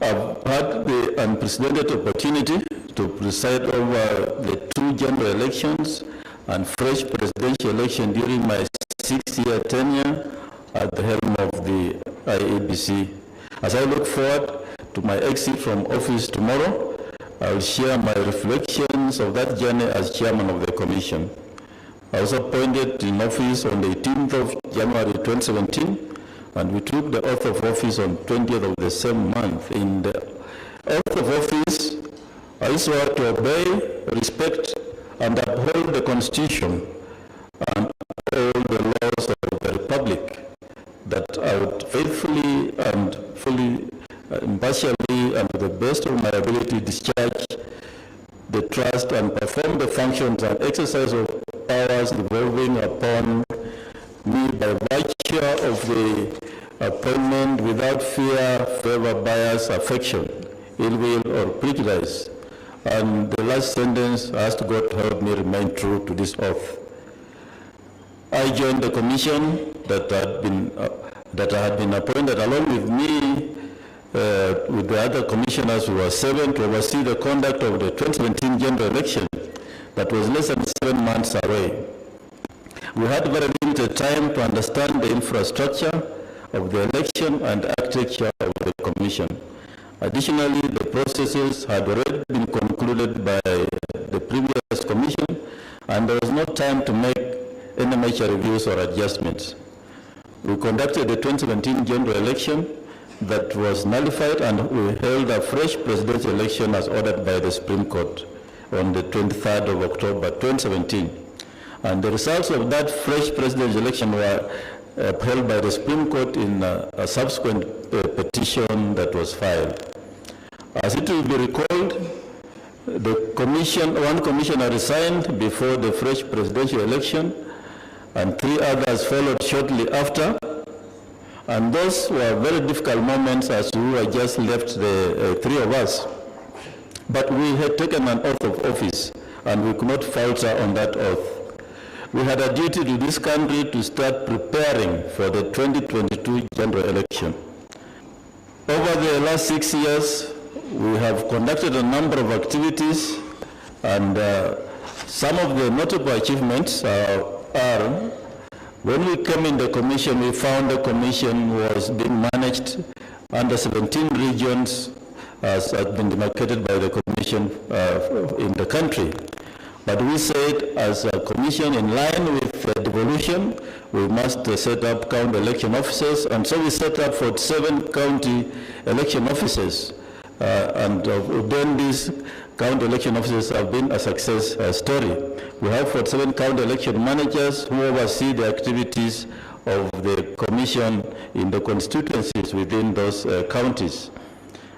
I've had the unprecedented opportunity to preside over the 2 general elections and fresh presidential election during my 6-year tenure at the helm of the IEBC. As I look forward to my exit from office tomorrow, I will share my reflections of that journey as chairman of the commission. I was appointed in office on the 18th of January 2017, and we took the oath of office on 20th of the same month. In the oath of office, I swore to obey, respect, and uphold the Constitution and all the laws of the Republic, that I would faithfully and fully, impartially, and to the best of my ability discharge the trust and perform the functions and exercise of powers devolving upon me by virtue of the appointment without fear, favor, bias, affection, ill will, or prejudice. And the last sentence, I asked God to help me remain true to this oath. I joined the commission that I had been appointed along with me, with the other commissioners who were 7, to oversee the conduct of the 2017 general election that was less than 7 months away. We had very limited time to understand the infrastructure of the election and architecture of the commission. Additionally, the processes had already been concluded by the previous commission, and there was no time to make any major reviews or adjustments. We conducted the 2017 general election that was nullified, and we held a fresh presidential election as ordered by the Supreme Court on the 23rd of October 2017. And the results of that fresh presidential election were upheld by the Supreme Court in a subsequent petition that was filed. As it will be recalled, one commissioner resigned before the fresh presidential election, and 3 others followed shortly after. And those were very difficult moments as we were just left, the 3 of us. But we had taken an oath of office, and we could not falter on that oath. We had a duty to this country to start preparing for the 2022 general election. Over the last 6 years, we have conducted a number of activities, and some of the notable achievements are when we came in the commission, we found the commission was being managed under 17 regions as had been demarcated by the commission in the country. But we said, as a commission, in line with devolution, we must set up county election officers, and so we set up 47 county election officers. And then these county election officers have been a success story. We have 47 county election managers who oversee the activities of the commission in the constituencies within those counties.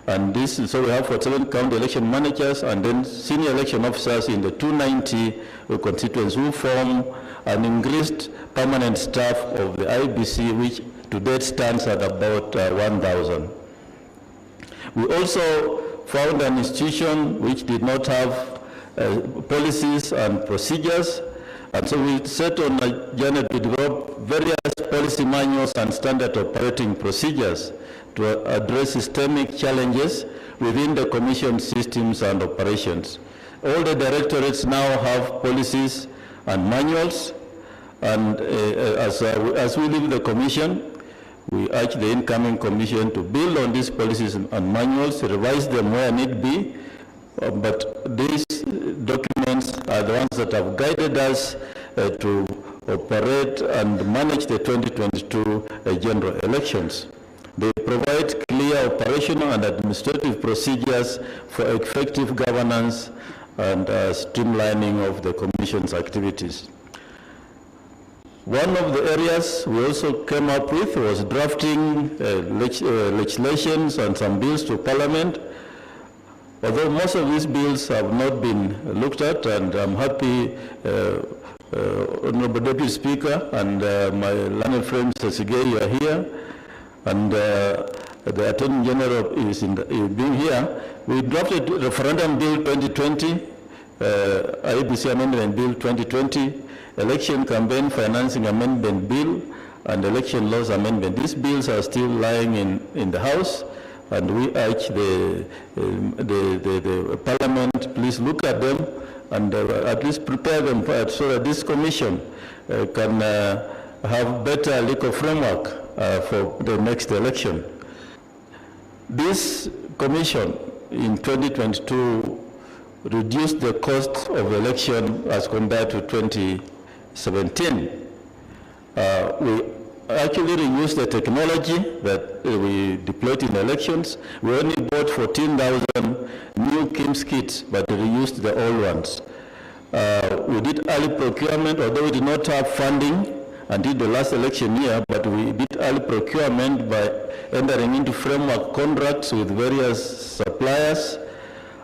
And so we have 47 county election managers and then senior election officers in the 290 constituencies who form an increased permanent staff of the IEBC, which to date stands at about 1,000. We also found an institution which did not have policies and procedures, and so we set on a journey to develop various policy manuals and standard operating procedures to address systemic challenges within the commission systems and operations. All the directorates now have policies and manuals, and as we leave the commission, we urge the incoming commission to build on these policies and manuals, revise them where need be, but these documents are the ones that have guided us to operate and manage the 2022 general elections. They provide clear operational and administrative procedures for effective governance and streamlining of the Commission's activities. One of the areas we also came up with was drafting legislations and some bills to Parliament. Although most of these bills have not been looked at, and I'm happy Honorable Deputy Speaker and my learned friend Mr. Sigei, you are here, and the Attorney General is being here. We drafted Referendum Bill 2020, IEBC Amendment Bill 2020, Election Campaign Financing Amendment Bill, and Election Laws Amendment. These bills are still lying in the House, And we urge the Parliament, please look at them and at least prepare them so that this commission can have better legal framework for the next election. This commission in 2022 reduced the cost of election as compared to 2017. We actually reused the technology that we deployed in elections. We only bought 14,000 new KIMS kits, but reused the old ones. We did early procurement, although we did not have funding until the last election year, but we did early procurement by entering into framework contracts with various suppliers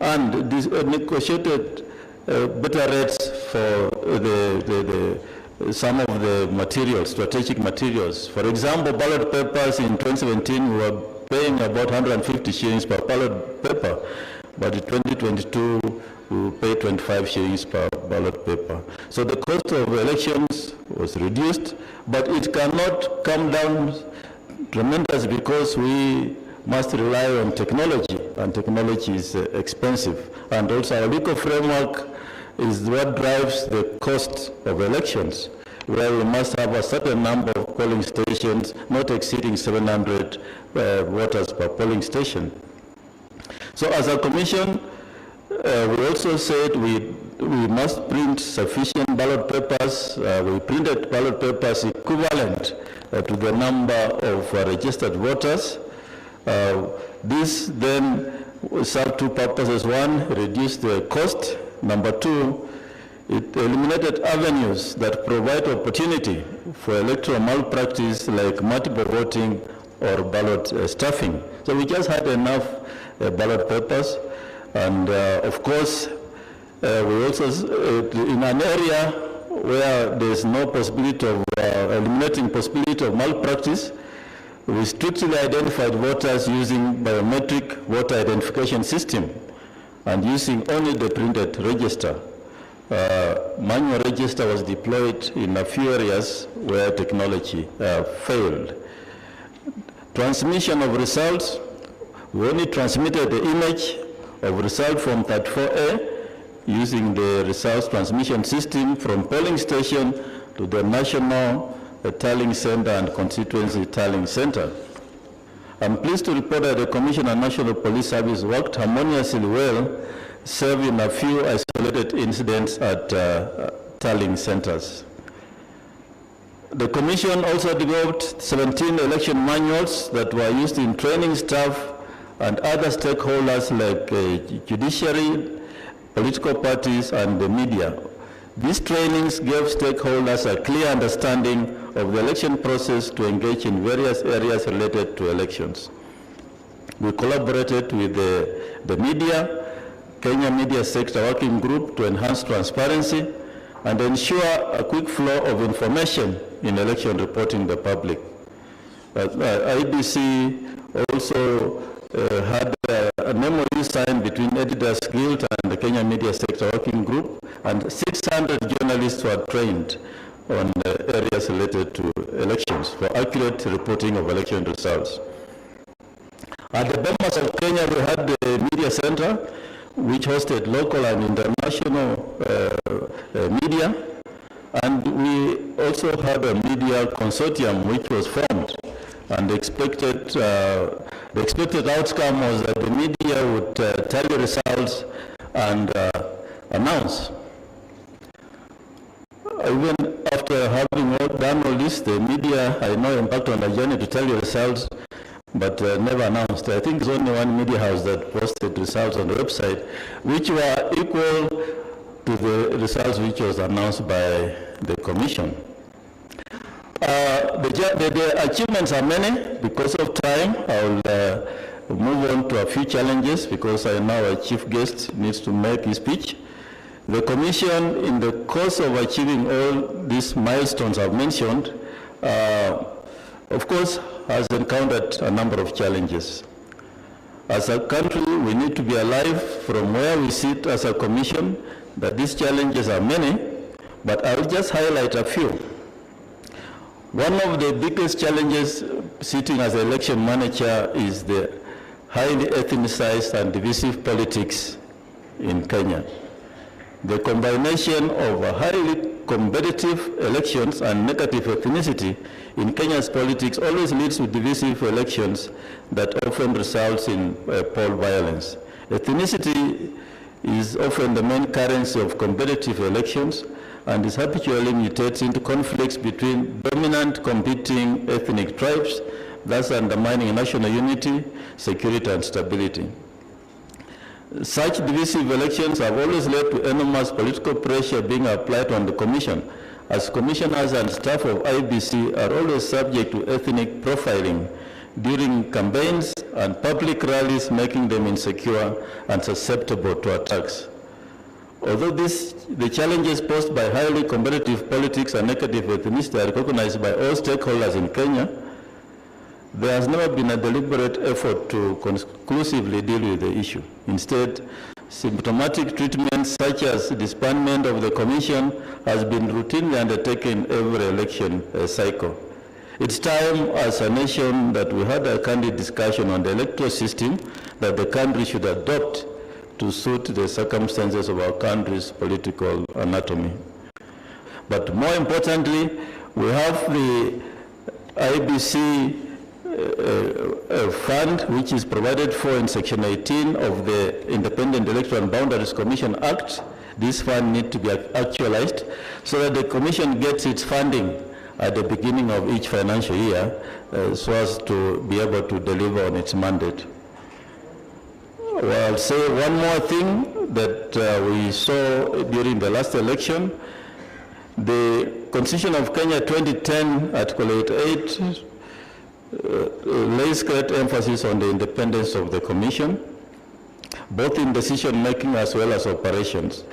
and negotiated better rates for some of the materials, strategic materials. For example, ballot papers in 2017 we were paying about 150 shillings per ballot paper, but in 2022 we will pay 25 shillings per ballot paper. So the cost of elections was reduced, but it cannot come down tremendous because we must rely on technology, and technology is expensive. And also our legal framework is what drives the cost of elections, where we must have a certain number of polling stations, not exceeding 700 voters per polling station. So as a commission, we also said we must print sufficient ballot papers. We printed ballot papers equivalent to the number of registered voters. This then served two purposes. One, reduced the cost. Number two, it eliminated avenues that provide opportunity for electoral malpractice like multiple voting or ballot stuffing. So we just had enough ballot papers. And of course, we also, in an area where there's no possibility of eliminating possibility of malpractice, we strictly identified voters using biometric voter identification system and using only the printed register. Manual register was deployed in a few areas where technology failed. Transmission of results, we only transmitted the image of result from 34A using the results transmission system from polling station to the national tallying center and constituency tallying center. I'm pleased to report that the Commission on National Police Service worked harmoniously well, serving a few isolated incidents at tallying centers. The Commission also developed 17 election manuals that were used in training staff and other stakeholders like judiciary, political parties, and the media. These trainings gave stakeholders a clear understanding of the election process to engage in various areas related to elections. We collaborated with the media, Kenya Media Sector Working Group to enhance transparency and ensure a quick flow of information in election reporting the public. IEBC also had a MOU signed between Editors Guild and the Kenya Media Sector Working Group, and 600 journalists were trained on areas related to elections for accurate reporting of election results. At the Bomas of Kenya, we had the Media Center, which hosted local and international media, and we also had a media consortium which was formed, and the expected outcome was that the media would tally results and announce. Even after having done all this, the media had no impact on the journey to tally results, but never announced. I think there's only one media house that posted results on the website, which were equal to the results which was announced by the Commission. The achievements are many. Because of time, I will move on to a few challenges because I know our chief guest needs to make his speech. The Commission, in the course of achieving all these milestones I've mentioned, of course, has encountered a number of challenges. As a country, we need to be alive from where we sit as a Commission, that these challenges are many, but I'll just highlight a few. One of the biggest challenges sitting as an election manager is the highly ethnicized and divisive politics in Kenya. The combination of highly competitive elections and negative ethnicity in Kenya's politics always leads to divisive elections that often results in poll violence. Ethnicity is often the main currency of competitive elections and is habitually mutates into conflicts between dominant competing ethnic tribes, thus undermining national unity, security, and stability. Such divisive elections have always led to enormous political pressure being applied on the Commission, as commissioners and staff of IEBC are always subject to ethnic profiling during campaigns and public rallies, making them insecure and susceptible to attacks. Although the challenges posed by highly competitive politics and negative ethnicity are recognized by all stakeholders in Kenya, there has never been a deliberate effort to conclusively deal with the issue. Instead, symptomatic treatment such as disbandment of the Commission has been routinely undertaken every election cycle. It's time as a nation that we had a candid discussion on the electoral system that the country should adopt to suit the circumstances of our country's political anatomy. But more importantly, we have the IEBC fund, which is provided for in Section 18 of the Independent Electoral and Boundaries Commission Act. This fund needs to be actualized so that the Commission gets its funding at the beginning of each financial year so as to be able to deliver on its mandate. Well, I'll say one more thing that we saw during the last election. The Constitution of Kenya 2010, Article 88, lays great emphasis on the independence of the Commission, both in decision-making as well as operations.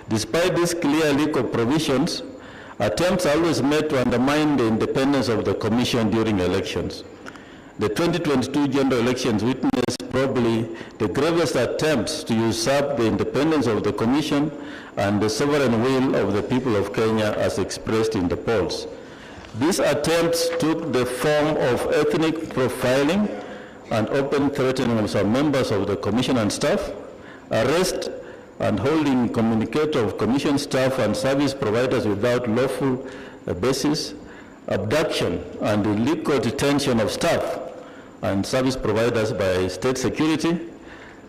Despite these clear legal provisions, attempts are always made to undermine the independence of the Commission during elections. The 2022 general elections witnessed probably the gravest attempts to usurp the independence of the Commission and the sovereign will of the people of Kenya as expressed in the polls. These attempts took the form of ethnic profiling and open threatening of some members of the Commission and staff, arrest and holding communicator of Commission staff and service providers without lawful basis, abduction and illegal detention of staff and service providers by state security,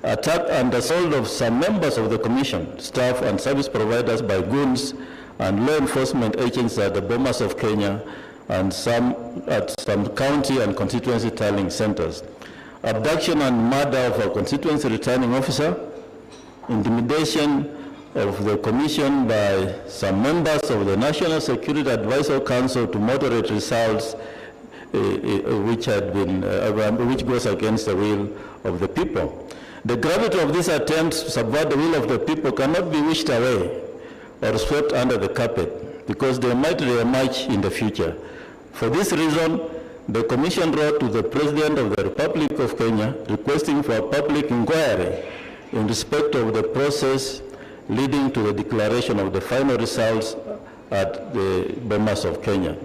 attack and assault of some members of the Commission, staff and service providers by goons and law enforcement agents at the bomas of Kenya and at some county and constituency tallying centers, abduction and murder of a constituency returning officer, intimidation of the Commission by some members of the National Security Advisory Council to moderate results which goes against the will of the people. The gravity of these attempts to subvert the will of the people cannot be wished away or swept under the carpet because they might re-emerge in the future. For this reason, the Commission wrote to the President of the Republic of Kenya requesting for a public inquiry in respect of the process leading to the declaration of the final results at the bomas of Kenya.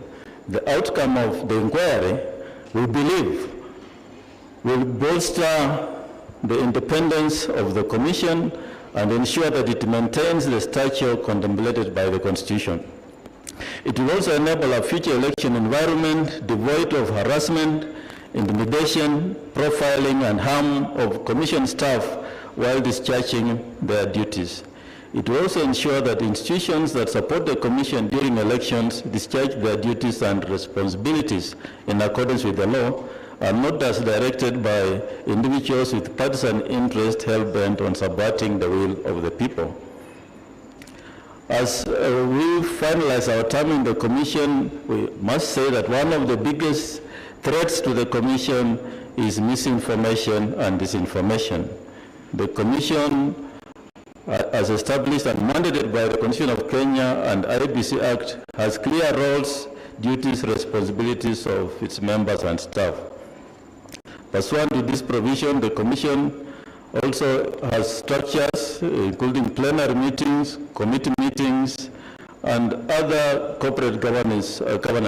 The outcome of the inquiry, we believe, will bolster the independence of the Commission and ensure that it maintains the stature contemplated by the Constitution. It will also enable a future election environment devoid of harassment, intimidation, profiling, and harm of Commission staff while discharging their duties. It will also ensure that institutions that support the Commission during elections discharge their duties and responsibilities in accordance with the law and not as directed by individuals with partisan interest hell-bent on subverting the will of the people. As we finalize our term in the Commission, we must say that one of the biggest threats to the Commission is misinformation and disinformation. The Commission, as established and mandated by the Constitution of Kenya and IEBC Act, has clear roles, duties, responsibilities of its members and staff. Pursuant to this provision, the Commission also has structures, including plenary meetings, committee meetings, and other corporate governance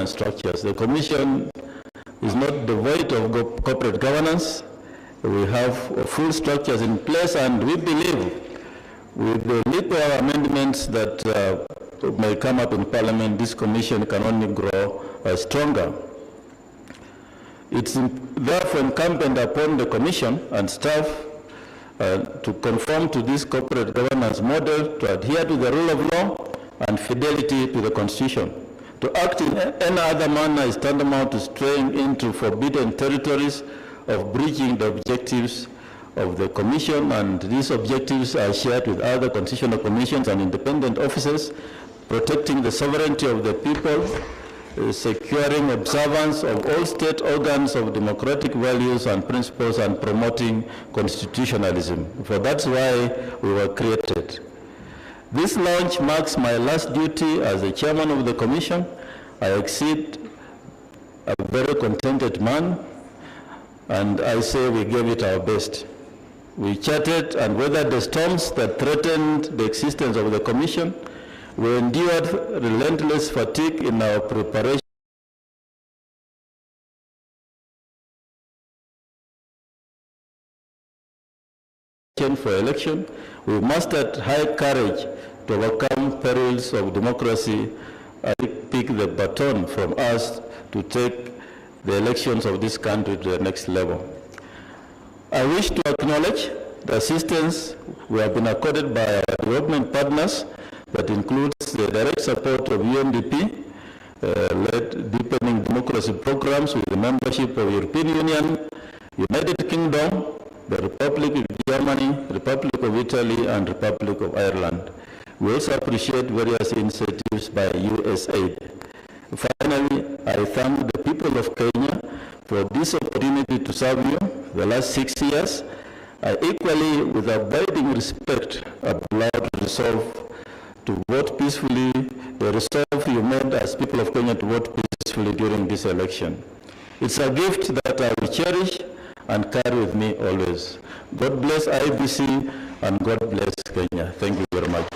structures. The Commission is not devoid of corporate governance. We have full structures in place, and we believe with the little amendments that may come up in Parliament, this commission can only grow stronger. It's therefore incumbent upon the commission and staff to conform to this corporate governance model, to adhere to the rule of law and fidelity to the Constitution. To act in any other manner is tantamount to straying into forbidden territories of breaching the objectives of the Commission, and these objectives are shared with other constitutional commissions and independent officers, protecting the sovereignty of the people, securing observance of all state organs of democratic values and principles, and promoting constitutionalism. For that's why we were created. This launch marks my last duty as the chairman of the commission. I exceed a very contented man, and I say we gave it our best. We chatted and weathered the storms that threatened the existence of the commission. We endured relentless fatigue in our preparation for election. We mastered high courage to overcome perils of democracy and pick the baton from us to take the elections of this country to the next level. I wish to acknowledge the assistance we have been accorded by our development partners, that includes the direct support of UNDP, led deepening democracy programs with the membership of European Union, United Kingdom, the Republic of Germany, Republic of Italy, and Republic of Ireland. We also appreciate various initiatives by USAID. Finally, I thank the people of Kenya for this opportunity to serve you the last 6 years. I equally, with abiding respect, am allowed to resolve to vote peacefully, the resolve you made as people of Kenya to vote peacefully during this election. It's a gift that I will cherish and carry with me always. God bless IEBC and God bless Kenya. Thank you very much.